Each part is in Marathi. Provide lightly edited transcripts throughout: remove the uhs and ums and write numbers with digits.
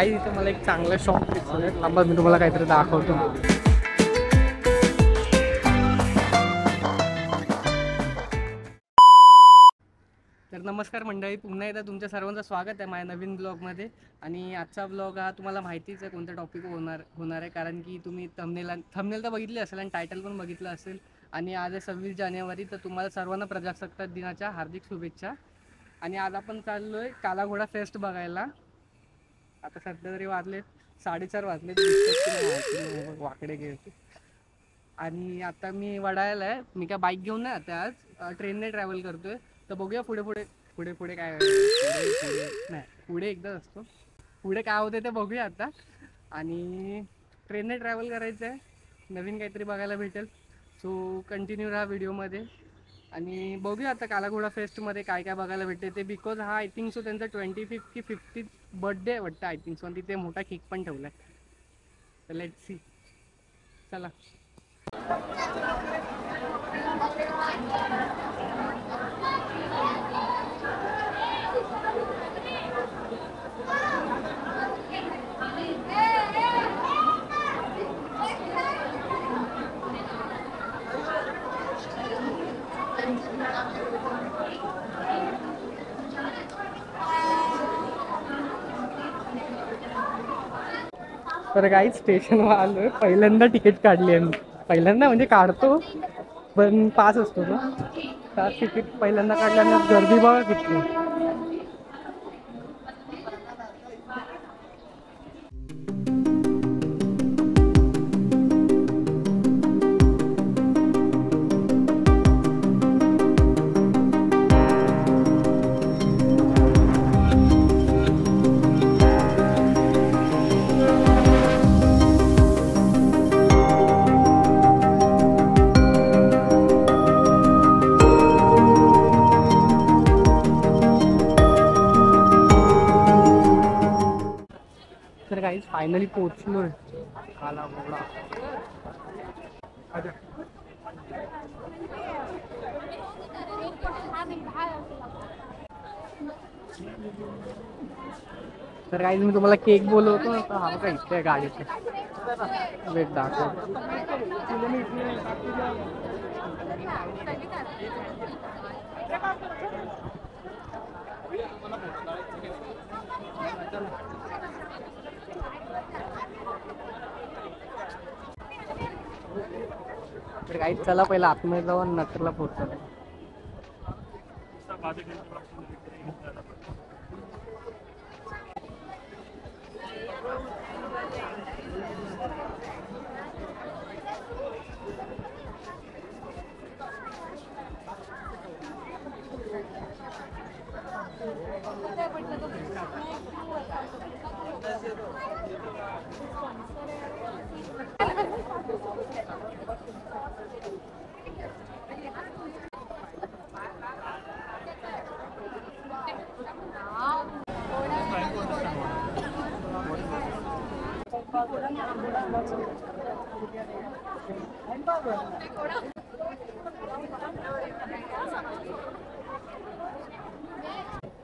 काही इथं मला एक चांगलं शॉप दिसतोय. थांबा मी तुम्हाला काहीतरी दाखवतो. तर नमस्कार मंडळी, पुन्हा एकदा तुमच्या सर्वांचं स्वागत आहे माझ्या नवीन ब्लॉगमध्ये. आणि आजचा ब्लॉग हा तुम्हाला माहितीच आहे कोणत्या टॉपिक होणार आहे, कारण की तुम्ही थंबनेल तर बघितली असेल आणि टायटल पण बघितलं असेल. आणि आज आहे 26 जानेवारी, तर तुम्हाला सर्वांना प्रजासत्ताक दिनाच्या हार्दिक शुभेच्छा. आणि आज आपण चाललो आहे काला घोडा फेस्ट बघायला. आता सध्या तरी वाजलेत 4:30 वाजलेत, वाकडे गेले. आणि आता मी वडाळ्याला आहे. मी काय बाईक घेऊन नाही आता, आज ट्रेनने ट्रॅव्हल करतोय. तर बघूया पुढे काय नाही, पुढे एकदा असतो, पुढे काय होते ते बघूया आता. आणि ट्रेनने ट्रॅव्हल करायचं आहे, नवीन काहीतरी बघायला भेटेल. सो कंटिन्यू राहा व्हिडिओमध्ये आणि बघूया आता कालाघोडा फेस्टमध्ये काय काय बघायला भेटते ते. बिकॉज हा आय थिंक सो त्यांचा 25th की 50th बर्थडे वाटतं आय थिंक सो. आणि तिथे मोठा केक पण ठेवला आहे. तर लेट्स सी, चला. तर काही स्टेशनवर आलोय, पहिल्यांदा तिकीट काढली आहे मी. पहिल्यांदा म्हणजे काढतो पण पास असतो तो. पास तिकीट पहिल्यांदा काढल्यानंतर गर्दी बघा किती. तर गाईज फायनली पोहोचलोय काला घोडा. तर गाईज मी तुम्हाला केक बोलवतो, हा बघा इथे गाडीचे वेट दाखव. तर काही चला पहिला आतमध्ये जाऊ आणि नंतरला पोहोचतो.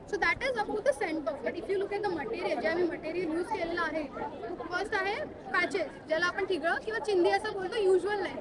So that is about the scent box. But if you look at the material, जे आम्ही मटेरियल यूज केलेलं आहे, फर्स्ट आहे पॅचेस, ज्याला आपण ठिगळं किंवा चिंदी असं बोलतो, युजल नाही.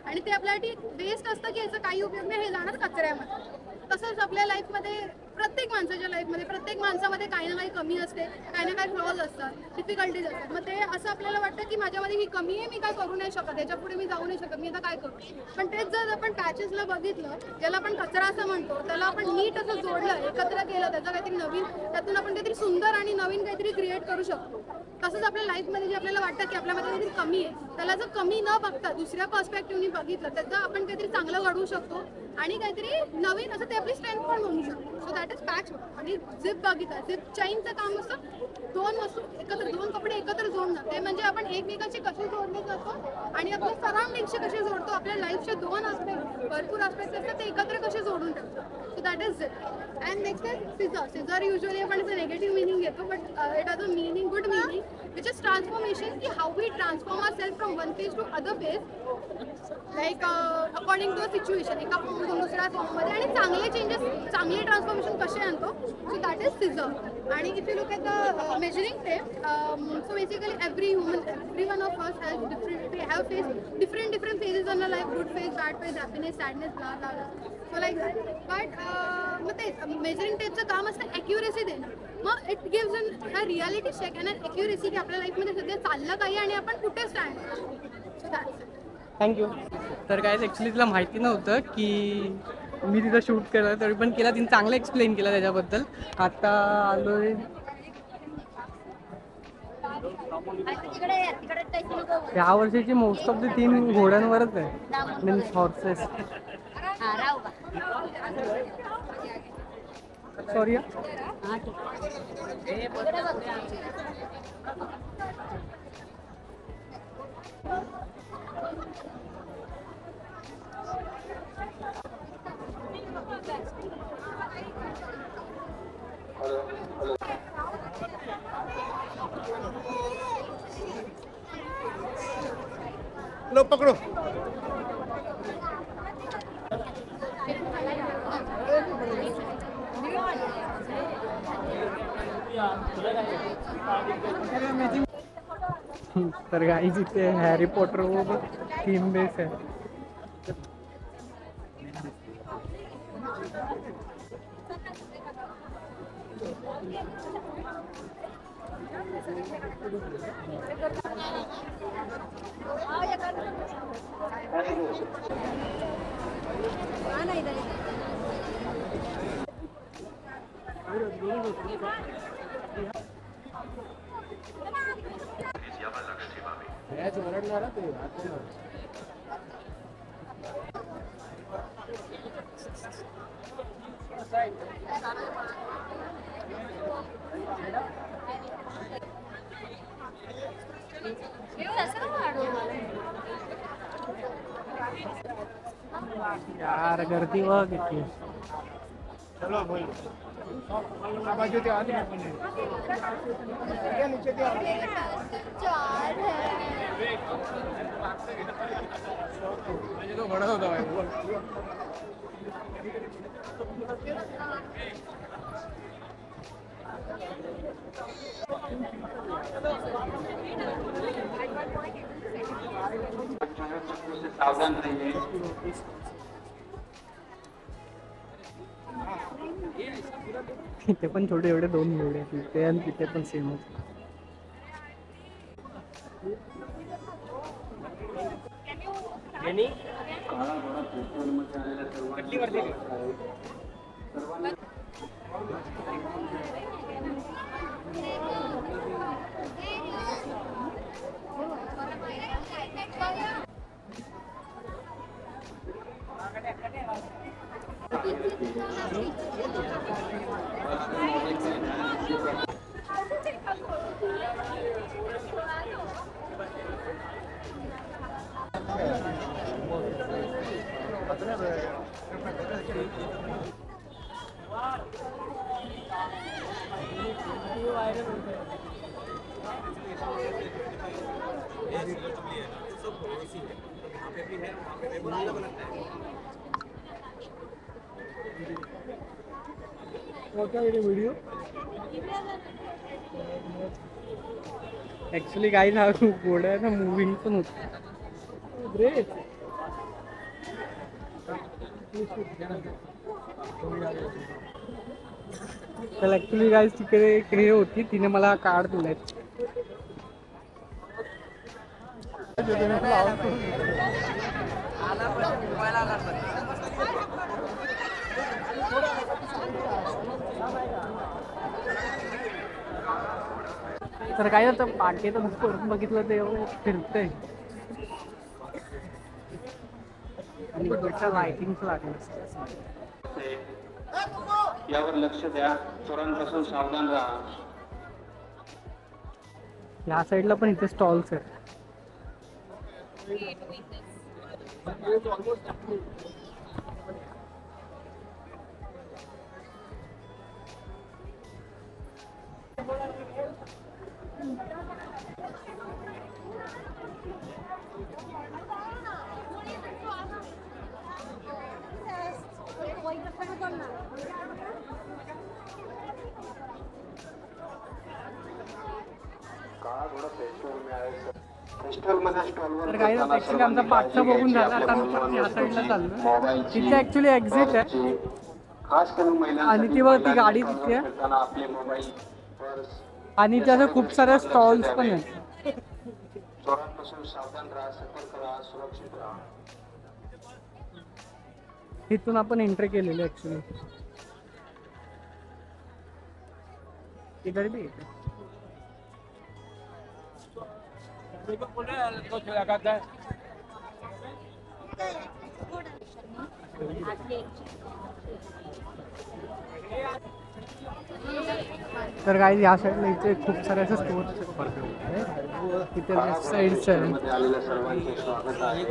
आणि ते आपल्यासाठी वेस्ट असतं की याचा काही उपयोग नाही, हे जाणार कचऱ्यामध्ये. तसंच आपल्या लाईफमध्ये प्रत्येक माणसाच्या लाईफमध्ये प्रत्येक माणसामध्ये काही ना काही कमी असते, काही ना काही फ्लॉज असतात, डिफिकल्टीज असतात. मग ते असं आपल्याला वाटतं की माझ्यामध्ये ही कमी आहे, मी काय करू नाही शकत, याच्या पुढे मी जाऊ नाही शकत, मी आता काय करू. पण तेच जर आपण पॅचेसला बघितलं, ज्याला आपण कचरा असं म्हणतो, त्याला आपण नीट असं जोडलं, एकत्र केलं, त्याचं काहीतरी नवीन, त्यातून आपण काहीतरी सुंदर आणि नवीन काहीतरी क्रिएट करू शकतो. तसंच आपल्या लाईफमध्ये जे आपल्याला वाटतं की आपल्यामध्ये काहीतरी कमी आहे, त्याला जर कमी न बघता दुसऱ्या पर्स्पेक्टिव्हनी बघितलं, त्याचं आपण काहीतरी चांगलं घडवू शकतो आणि काहीतरी नवीन असं ते आपली स्ट्रेंथ पण म्हणू शकतो. So that is patch. आणि झिप बघितलं, झिप चैनचं काम असतं, दोन वस्तू एकत्र, दोन कपडे एकत्र जोडणं. ते म्हणजे आपण एकमेकांशी कसे जोडले जातो आणि आपल्या सराउंडिंगशी कसे जोडतो, आपल्या लाईफचे दोन आस्पेक्ट, भरपूर आस्पेक्ट असतात, ते एकत्र कसे जोडून ठेवतो. So that is zip. And next is scissor. Scissor usually आपण निगेटिव्ह मिनिंग घेतो, but it has a meaning, good meaning. which is transformation, की how we transform ourselves from one phase to other phase, like according to a situation, एका फॉर्म मधून दुसऱ्या फॉर्म मध्ये, आणि चांगले चेंजेस, चांगले ट्रान्सफॉर्मेशन कसे आणतो, सो दॅट इज सिझर. आणि if you look at the measuring tape, so basically every one of us has different, we have faced different phases in our life, good phase, bad phase, happiness, sadness, blah blah blah, so like that. But मग ते मेजरिंग टेपचं काम असतं ॲक्युरेसी देणं. मग it gives a reality check and accuracy की आपल्या लाईफमध्ये सध्या चाललं काही आणि आपण कुठे स्टँड करतो. So that's it. थँक्यू. तर काय ॲक्च्युली तिला माहिती नव्हतं की मी तिथं शूट केलं, तरी पण केला तिने, चांगलं एक्सप्लेन केलं त्याच्याबद्दल. आता आलोय या वर्षीची मोस्ट ऑफ द थीम घोड्यांवरच आहे, मीन्स हॉर्सेस. सॉरी. लो पकड़ो. तर गाईज इथे हॅरी पॉटर व थीम बेस आहे. यार गर्दी बघ किती. चलो भाई. बाजू ते आदमी पण आहे. ये नीचे ते आदमी. म्हणजे तो घोडा होता भाई. सावधान रहिए. इथे पण छोटे एवढे दोन घोडे आहेत, तिथे आणि तिथे पण सेमच. काळा घोडा प्लॅटफॉर्ममध्ये आलेल्या सर्वांना व्हिडिओ ऍक्च्युली काही ना घोडा आहे ना, मुव्हिंग पण होत. ग्रेट. तर ऍक्च्युली गाईज तिकडे एक हे होती, तिने मला कार्ड दिलाय. तर काय होतं, पाठी तर करून बघितलं ते एवढं फिरतंय आणि लाइटिंग लागलं. यावर लक्ष द्या. चोरांपासून सावधान राहा. या साईडला पण इथे स्टॉल्स आहेत. तर काही ऍक्च्युली आमचा पाठचा बघून झाला, आता आम्ही या साईडला चाललो. तिथे ऍक्च्युली एक्झिट आहे खास करून महिलांसाठी आणि ती बघ ती गाडी तिथे आहे. फिरताना आपले मोबाईल पर्स आणि त्याच्या खूप साऱ्या स्टॉल्स पण आहेत. चोरांपासून सावधान राहा, सतर्क राहा, सुरक्षित राहा. इथून आपण एंट्री केलेली ऍक्च्युली. इधर भी है. तर काय या साईडला इथे खूप सारे असे स्टोर्स इथे साईडचे आहे. मध्ये आलेल्या सर्वांचे स्वागत आहे.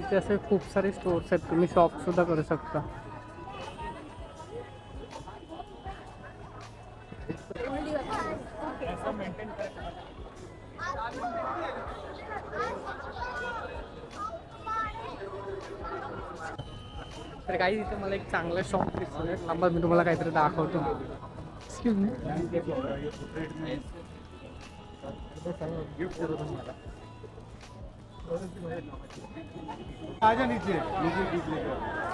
इथे असे खूप सारे स्टोर्स आहेत, तुम्ही शॉप सुद्धा करू शकता. तर काही इथे मला एक चांगला शॉप दिसतोय. थांबा मी तुम्हाला काहीतरी दाखवतो. Excuse me. आजा नीचे नीचे नीचे